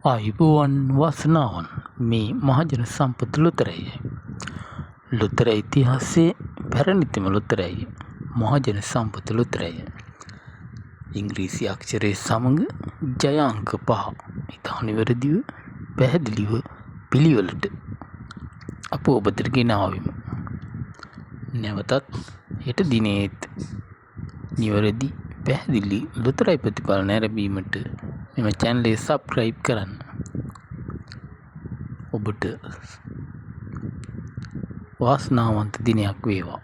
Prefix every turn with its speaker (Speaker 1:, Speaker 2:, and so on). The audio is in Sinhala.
Speaker 1: ආයුබෝවන් වාසනාවන් මේ මහජන සම්පත ලොතරැය. ලොතර ඉතිහාසයේ පැරණිතම ලොතරැය මහජන සම්පත ලොතරැය. ඉංග්‍රීසි අක්ෂරය සමඟ ජය අංක 5 ඉතා නිවැරදිව පැහැදිලිව පිළිවෙලට අප ඔබතට ගෙනාවෙමු. නැවතත් හෙට දිනේත් නිවැරදි පැහැදිලි ලොතරැයි ප්‍රතිඵල නැරඹීමට මෙම චැනලය සබ්ස්ක්‍රයිබ් කරන්න. ඔබට වාසනාවන්ත දිනයක් වේවා.